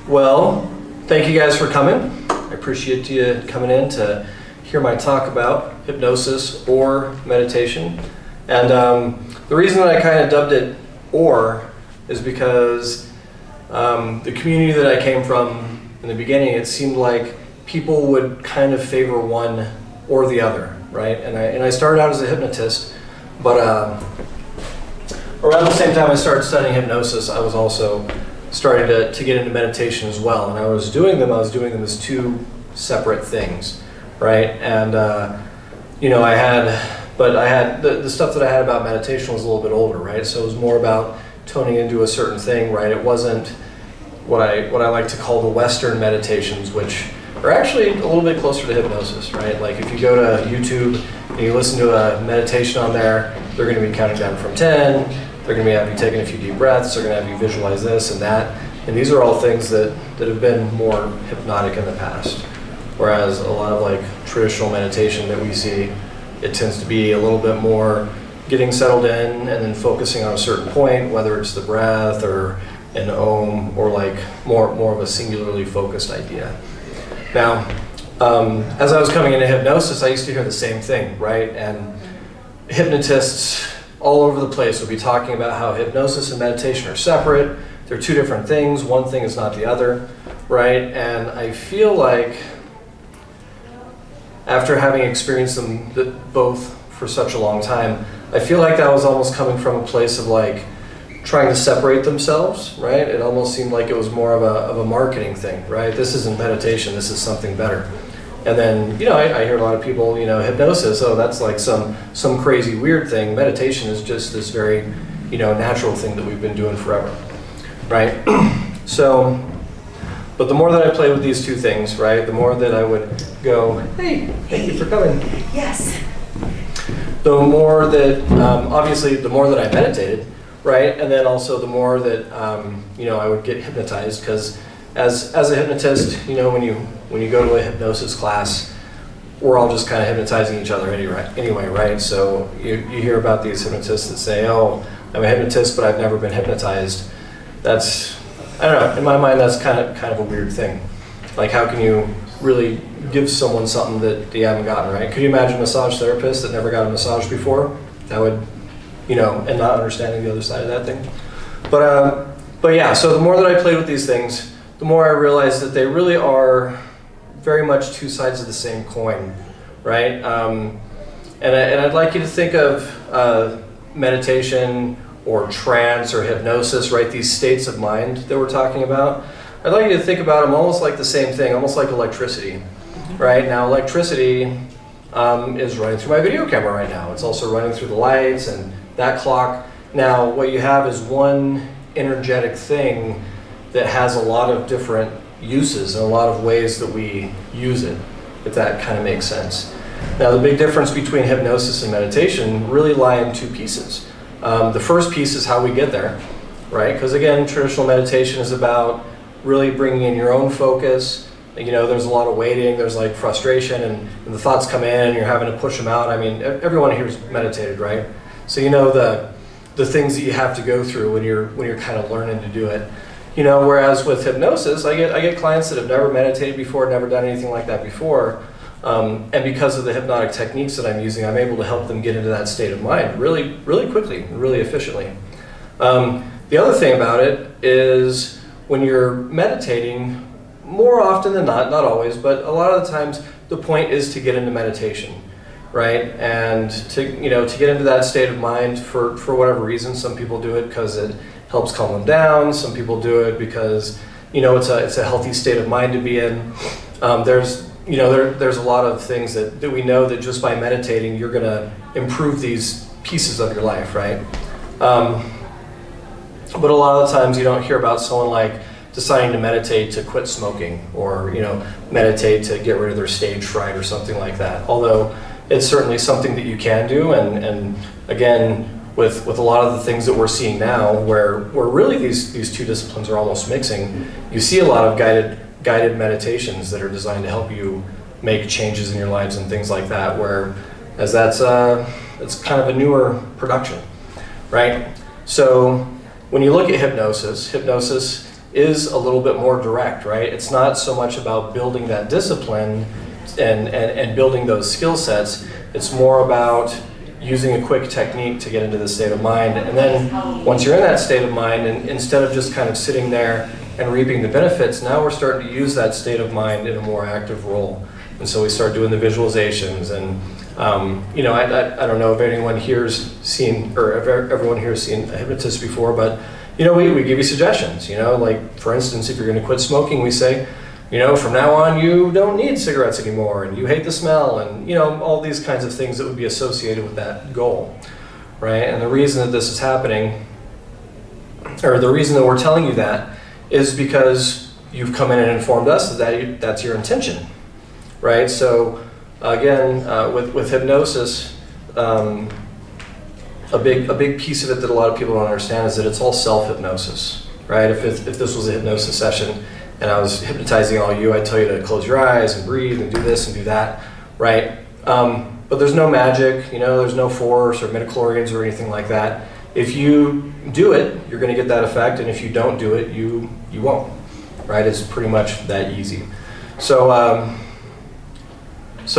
Well, thank you guys for coming. I appreciate you coming in to hear my talk about hypnosis or meditation. And the reason that I kind of dubbed it "or" is because the community that I came from in the beginning, it seemed like people would kind of favor one or the other, right? And I started out as a hypnotist, but around the same time I started studying hypnosis, I was also starting to get into meditation as well. And I was doing them as two separate things, right? And I had the stuff that I had about meditation was a little bit older, right? So it was more about toning into a certain thing, right? It wasn't what I like to call the Western meditations, which are actually a little bit closer to hypnosis, right? Like if you go to YouTube and you listen to a meditation on there, they're going to be counting down from 10. They're going to have you taking a few deep breaths. They're going to have you visualize this and that. And these are all things that have been more hypnotic in the past. Whereas a lot of like traditional meditation that we see, it tends to be a little bit more getting settled in and then focusing on a certain point, whether it's the breath or an om or like more of a singularly focused idea. Now, as I was coming into hypnosis, I used to hear the same thing, right? And hypnotists all over the place would be talking about how hypnosis and meditation are separate. They're two different things. One thing is not the other, right? And I feel like after having experienced them both for such a long time, I feel like that was almost coming from a place of like trying to separate themselves, right? It almost seemed like it was more of a marketing thing, right? This isn't meditation, this is something better. And then, I hear a lot of people, hypnosis, oh, that's like some crazy weird thing. Meditation is just this very, natural thing that we've been doing forever, right? So, but the more that I play with these two things, right, the more that I would go, hey, thank you for coming. Yes. The more that, obviously, the more that I meditated, right, and then also the more that, I would get hypnotized, because as a hypnotist, when you go to a hypnosis class, we're all just kind of hypnotizing each other anyway, right? So you hear about these hypnotists that say, oh, I'm a hypnotist, but I've never been hypnotized. That's, I don't know, in my mind, that's kind of a weird thing. Like, how can you really give someone something that they haven't gotten, right? Could you imagine a massage therapist that never got a massage before? That would, and not understanding the other side of that thing. But yeah, so the more that I played with these things, the more I realized that they really are very much two sides of the same coin, right? And I'd like you to think of meditation or trance or hypnosis, right? These states of mind that we're talking about. I'd like you to think about them almost like the same thing, almost like electricity, right? Now, electricity is running through my video camera right now. It's also running through the lights and that clock. Now, what you have is one energetic thing that has a lot of different uses and a lot of ways that we use it, if that kind of makes sense. Now, the big difference between hypnosis and meditation really lie in two pieces. The first piece is how we get there, right? Because again, traditional meditation is about really bringing in your own focus. There's a lot of waiting, there's like frustration, and the thoughts come in and you're having to push them out. I mean, everyone here's meditated, right? So the things that you have to go through when you're kind of learning to do it. Whereas with hypnosis, I get clients that have never meditated before, never done anything like that before, and because of the hypnotic techniques that I'm using, I'm able to help them get into that state of mind really, really quickly, really efficiently. The other thing about it is when you're meditating, more often than not always, but a lot of the times, the point is to get into meditation, right? And to get into that state of mind for whatever reason. Some people do it because it helps calm them down. Some people do it because it's a healthy state of mind to be in. There's a lot of things that we know that just by meditating you're going to improve these pieces of your life, right? But a lot of the times you don't hear about someone like deciding to meditate to quit smoking or meditate to get rid of their stage fright or something like that. Although it's certainly something that you can do, and again, with a lot of the things that we're seeing now, where really these two disciplines are almost mixing, you see a lot of guided meditations that are designed to help you make changes in your lives and things like that, whereas it's kind of a newer production, right? So when you look at hypnosis is a little bit more direct, right? It's not so much about building that discipline and building those skill sets. It's more about using a quick technique to get into the state of mind. And then once you're in that state of mind, and instead of just kind of sitting there and reaping the benefits, now we're starting to use that state of mind in a more active role. And so we start doing the visualizations. And you know, I don't know if anyone here's seen, or if everyone here has seen a hypnotist before, but you know, we give you suggestions. You know, like for instance, if you're going to quit smoking, we say, you know, from now on you don't need cigarettes anymore, and you hate the smell, and you know, all these kinds of things that would be associated with that goal, right? And the reason that this is happening, or the reason that we're telling you that, is because you've come in and informed us that that's your intention, right? So again, with hypnosis, a big piece of it that a lot of people don't understand is that it's all self-hypnosis, right? If this was a hypnosis session and I was hypnotizing all you, I'd tell you to close your eyes and breathe and do this and do that, right? But there's no magic, you know, there's no force or midichlorians or anything like that. If you do it, you're going to get that effect, and if you don't do it, you won't, right? It's pretty much that easy. So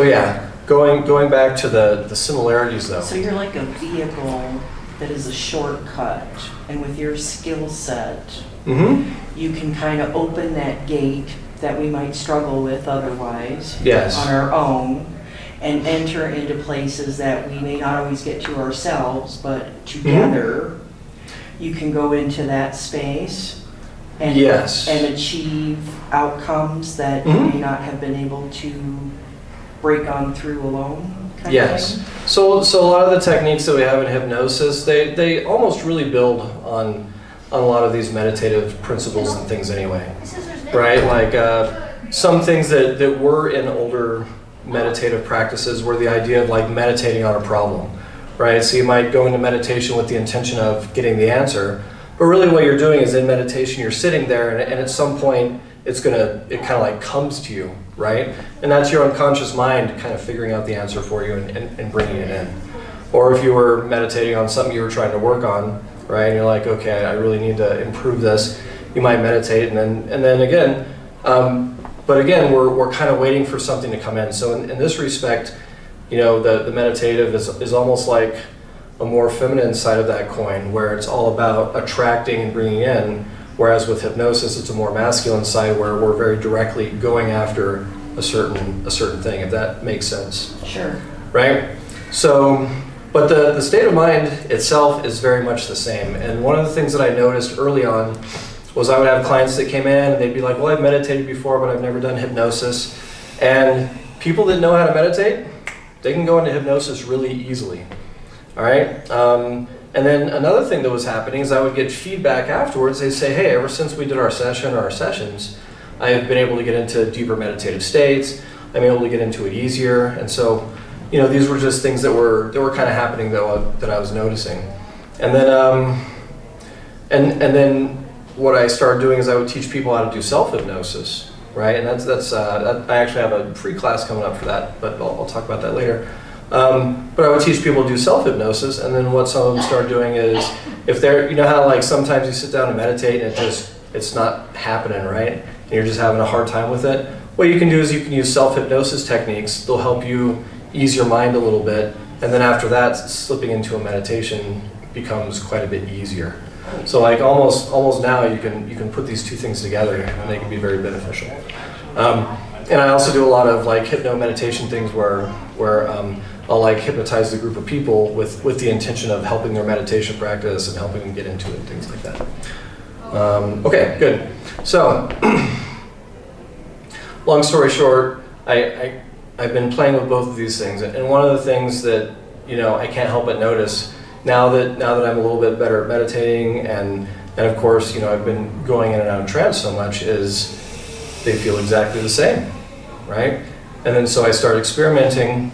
yeah, going back to the similarities though. So you're like a vehicle that is a shortcut, and with your skill set, you can kind of open that gate that we might struggle with otherwise on our own, and enter into places that we may not always get to ourselves, but together you can go into that space and achieve outcomes that you may not have been able to break on through alone. Kind of thing? So a lot of the techniques that we have in hypnosis, they almost really build on a lot of these meditative principles and things anyway, right? Like some things that were in older meditative practices were the idea of like meditating on a problem, right? So you might go into meditation with the intention of getting the answer, but really what you're doing is in meditation, you're sitting there and at some point it kind of like comes to you, right? And that's your unconscious mind kind of figuring out the answer for you and bringing it in. Or if you were meditating on something you were trying to work on, right? And you're like, okay, I really need to improve this. You might meditate and then again, but again, we're kind of waiting for something to come in. So in this respect, you know, the meditative is almost like a more feminine side of that coin, where it's all about attracting and bringing in. Whereas with hypnosis, it's a more masculine side where we're very directly going after a certain thing, if that makes sense. Sure. Right? So, but the state of mind itself is very much the same. And one of the things that I noticed early on was I would have clients that came in and they'd be like, well, I've meditated before, but I've never done hypnosis. And people that know how to meditate, they can go into hypnosis really easily. All right? And then another thing that was happening is I would get feedback afterwards. They'd say, hey, ever since we did our session or our sessions, I have been able to get into deeper meditative states. I'm able to get into it easier. And so, you know, these were just things that were kind of happening that I was noticing. And then, and then what I started doing is I would teach people how to do self-hypnosis, right? And that's I actually have a free class coming up for that, but I'll talk about that later. But I would teach people to do self-hypnosis, and then what some of them start doing is, if they're, you know how like sometimes you sit down and meditate and it's not happening, right? And you're just having a hard time with it. What you can do is you can use self-hypnosis techniques. They'll help you ease your mind a little bit, and then after that, slipping into a meditation becomes quite a bit easier. So like almost now you can put these two things together and they can be very beneficial. And I also do a lot of like hypno-meditation things where I'll like hypnotize the group of people with the intention of helping their meditation practice and helping them get into it and things like that. Okay, good. So, long story short, I've been playing with both of these things, and one of the things that, you know, I can't help but notice now that I'm a little bit better at meditating and of course, you know, I've been going in and out of trance so much, is they feel exactly the same, right? And then so I start experimenting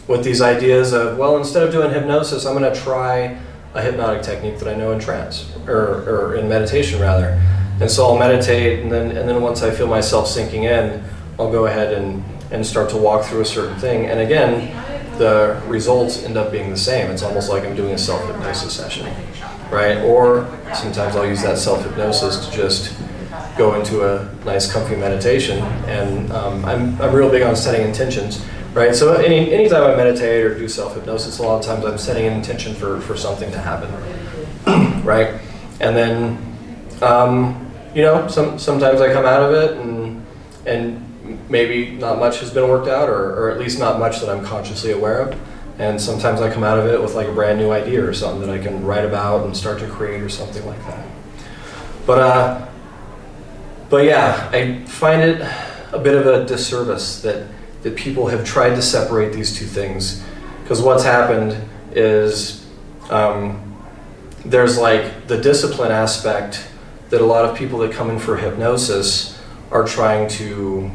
with these ideas of, well, instead of doing hypnosis, I'm going to try a hypnotic technique that I know in trance, or in meditation rather. And so I'll meditate, and then once I feel myself sinking in, I'll go ahead and start to walk through a certain thing. And again, the results end up being the same. It's almost like I'm doing a self-hypnosis session, right? Or sometimes I'll use that self-hypnosis to just go into a nice comfy meditation. And I'm real big on setting intentions, right? So anytime I meditate or do self-hypnosis, a lot of times I'm setting an intention for something to happen, right? And then, sometimes I come out of it and maybe not much has been worked out, or at least not much that I'm consciously aware of. And sometimes I come out of it with like a brand new idea or something that I can write about and start to create or something like that. But yeah, I find it a bit of a disservice that people have tried to separate these two things. Because what's happened is there's like the discipline aspect that a lot of people that come in for hypnosis are trying to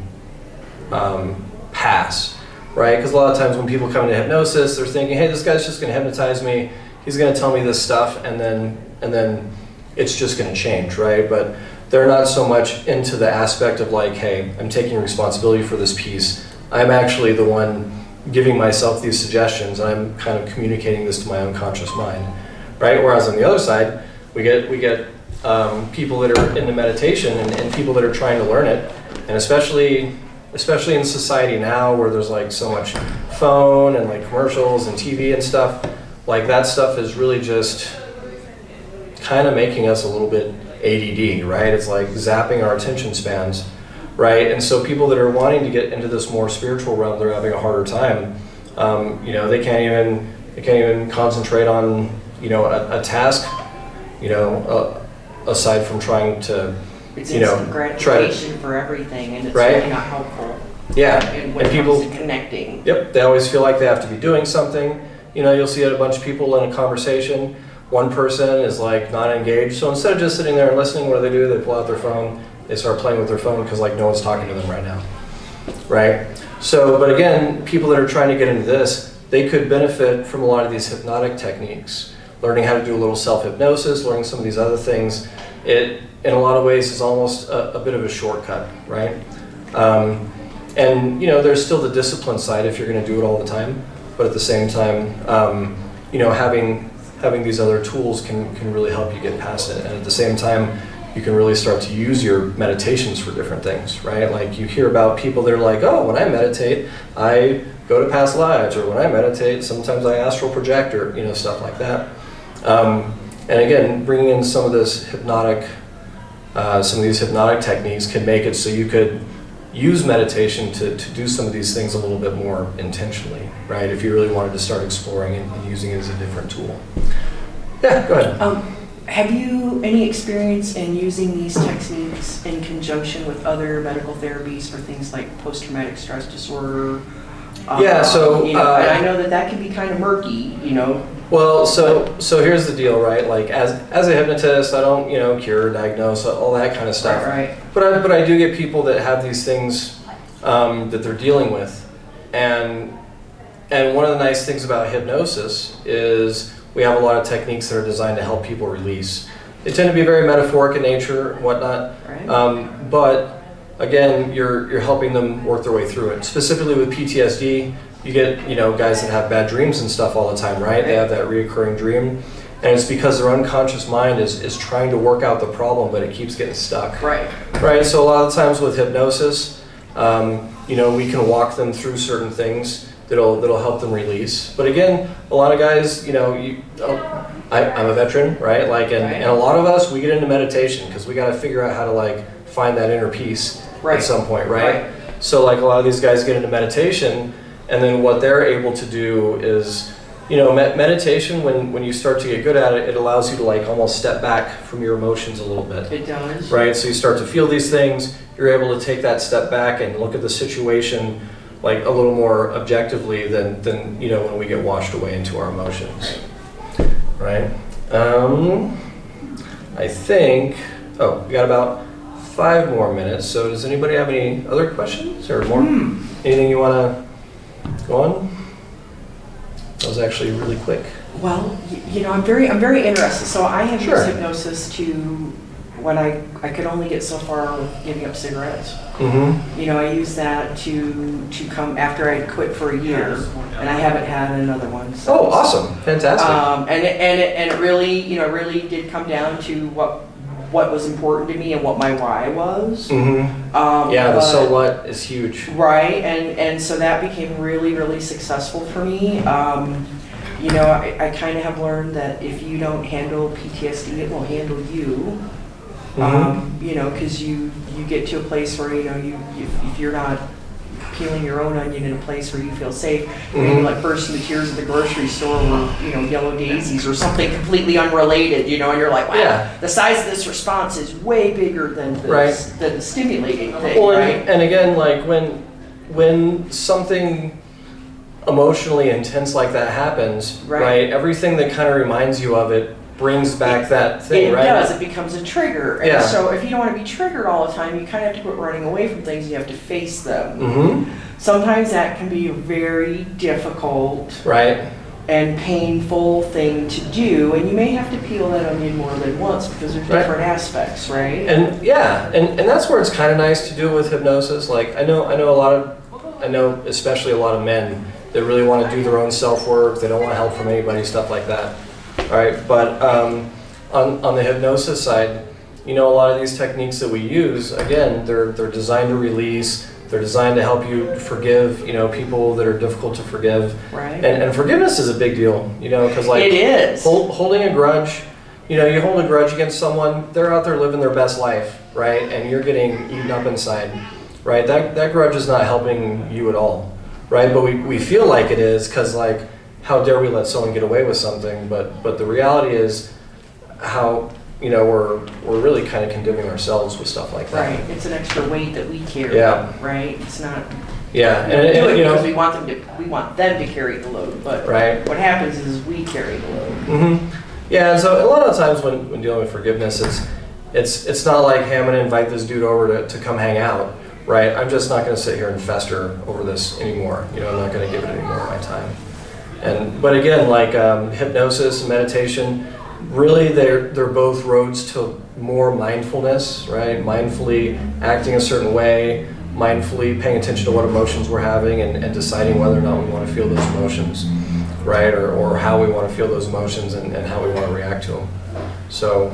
pass, right? Because a lot of times when people come into hypnosis, they're thinking, hey, this guy's just going to hypnotize me. He's going to tell me this stuff, and then it's just going to change, right? But they're not so much into the aspect of like, hey, I'm taking responsibility for this piece. I'm actually the one giving myself these suggestions, and I'm kind of communicating this to my unconscious mind, right? Whereas on the other side, we get people that are into meditation and people that are trying to learn it, and especially in society now where there's like so much phone and like commercials and TV and stuff, like that stuff is really just kind of making us a little bit ADD, right? It's like zapping our attention spans, right? And so people that are wanting to get into this more spiritual realm, they're having a harder time. They can't even concentrate on, a task, aside from trying to, it's instant gratification for everything, and it's really not helpful. Yeah, when it comes to connecting. Yep, they always feel like they have to be doing something. You'll see a bunch of people in a conversation. One person is like not engaged, so instead of just sitting there and listening, what do? They pull out their phone, they start playing with their phone because like no one's talking to them right now, right? So, but again, people that are trying to get into this, they could benefit from a lot of these hypnotic techniques. Learning how to do a little self-hypnosis, learning some of these other things, it in a lot of ways is almost a bit of a shortcut, right? And there's still the discipline side if you're going to do it all the time, but at the same time, having these other tools can really help you get past it. And at the same time, you can really start to use your meditations for different things, right? Like you hear about people that are like, oh, when I meditate, I go to past lives, or when I meditate, sometimes I astral project, or stuff like that. And again, bringing in some of these hypnotic techniques can make it so you could use meditation to do some of these things a little bit more intentionally, right? If you really wanted to start exploring and using it as a different tool. Yeah, go ahead. Have you any experience in using these techniques in conjunction with other medical therapies for things like post-traumatic stress disorder? Yeah, so... and I know that can be kind of murky, Well, so here's the deal, right? Like as a hypnotist, I don't, cure, diagnose, all that kind of stuff. Right. But I do get people that have these things that they're dealing with, and one of the nice things about hypnosis is we have a lot of techniques that are designed to help people release. They tend to be very metaphoric in nature and whatnot, right. But again, you're helping them work their way through it. Specifically with PTSD. You get, guys that have bad dreams and stuff all the time, right? They have that reoccurring dream. And it's because their unconscious mind is trying to work out the problem, but it keeps getting stuck. Right. Right, so a lot of times with hypnosis, we can walk them through certain things that'll help them release. But again, a lot of guys, I'm a veteran, right? And a lot of us, we get into meditation because we got to figure out how to find that inner peace at some point, right? So a lot of these guys get into meditation, and then what they're able to do is, meditation, when you start to get good at it, it allows you to almost step back from your emotions a little bit. It does. Right, so you start to feel these things, you're able to take that step back and look at the situation a little more objectively than when we get washed away into our emotions. Right? I think, we got about 5 more minutes, so does anybody have any other questions or more? Anything you want to go on? That was actually really quick. Well, I'm very interested. So I have used hypnosis to when I could only get so far with giving up cigarettes. Mm-hmm. I used that to come after I quit for a year, and I haven't had another one. So. Oh, awesome! Fantastic. And it really, really did come down to what what was important to me and what my why was. Yeah, the so what is huge. Right, and so that became really, really successful for me. You know, I kind of have learned that if you don't handle PTSD, it will handle you. You know, because you get to a place where, you know, if you're not peeling your own onion in a place where you feel safe, maybe like burst into tears at the grocery store or, you know, yellow daisies or something completely unrelated, you know, and you're like, wow, the size of this response is way bigger than the stimulating thing, well, right? And again, like when something emotionally intense like that happens, right? Everything that kind of reminds you of it brings back that thing, right? It does. It becomes a trigger. And so if you don't want to be triggered all the time, you kind of have to quit running away from things. You have to face them. Sometimes that can be a very difficult and painful thing to do, and you may have to peel that onion more than once because there's different aspects, right? And and that's where it's kind of nice to do it with hypnosis. Like I know especially a lot of men that really want to do their own self-work. They don't want help from anybody, stuff like that. All right, but on the hypnosis side, you know, a lot of these techniques that we use, again, they're designed to release. They're designed to help you forgive, you know, people that are difficult to forgive. Right. And forgiveness is a big deal, you know, because like it is. Holding a grudge, you know, you hold a grudge against someone, they're out there living their best life, right? And you're getting eaten up inside, right? That grudge is not helping you at all, right? But we feel like it is because like, how dare we let someone get away with something? But the reality is how, you know, we're really kind of condemning ourselves with stuff like that. Right. It's an extra weight that we carry. Right. It's not. Yeah. And we do it because we want them to carry the load. But what happens is we carry the load. Yeah. And so a lot of times when dealing with forgiveness, it's not like, hey, I'm going to invite this dude over to come hang out. Right. I'm just not going to sit here and fester over this anymore. You know, I'm not going to give it any more of my time. But again, like hypnosis and meditation, really they're both roads to more mindfulness, right? Mindfully acting a certain way, mindfully paying attention to what emotions we're having and deciding whether or not we want to feel those emotions, right? Or how we want to feel those emotions and how we want to react to them. So,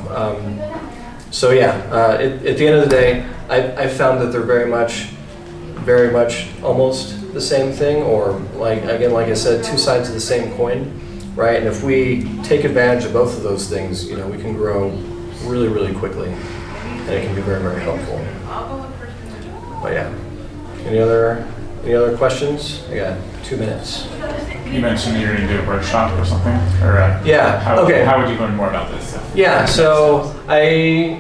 at the end of the day, I found that they're very much almost the same thing, or like I said, two sides of the same coin, right? And if we take advantage of both of those things, you know, we can grow really, really quickly, and it can be very, very helpful. But yeah, any other questions? I got 2 minutes. You mentioned you're going to do a workshop or something, or how would you learn more about this? Yeah, so I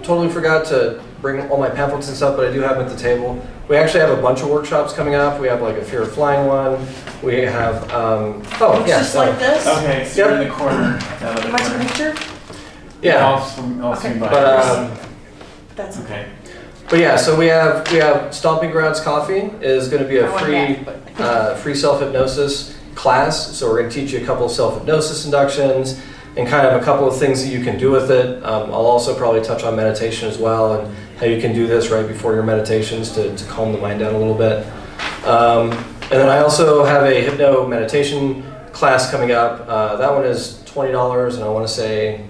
totally forgot to bring all my pamphlets and stuff, but I do have them at the table. We actually have a bunch of workshops coming up. We have like a Fear of Flying one. We have, just like this? Okay, so you're in the corner. You want a picture? Yeah. I'll swing by. That's okay. But yeah, so we have Stomping Grounds Coffee is going to be a free self-hypnosis class. So we're going to teach you a couple of self-hypnosis inductions and kind of a couple of things that you can do with it. I'll also probably touch on meditation as well and how you can do this right before your meditations to calm the mind down a little bit. And then I also have a Hypno-Meditation class coming up. That one is $20, and I want to say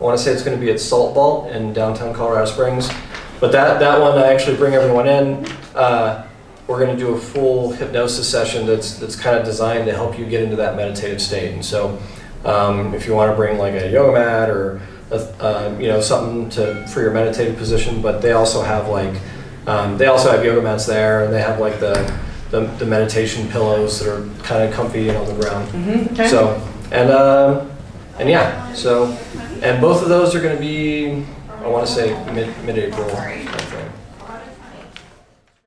it's going to be at Salt Vault in downtown Colorado Springs. But that one, I actually bring everyone in. We're going to do a full hypnosis session that's kind of designed to help you get into that meditative state. And so, if you want to bring like a yoga mat or something for your meditative position, but they also have yoga mats there, and they have like the meditation pillows that are kind of comfy and on the ground. Okay. So and both of those are going to be, I want to say mid-April.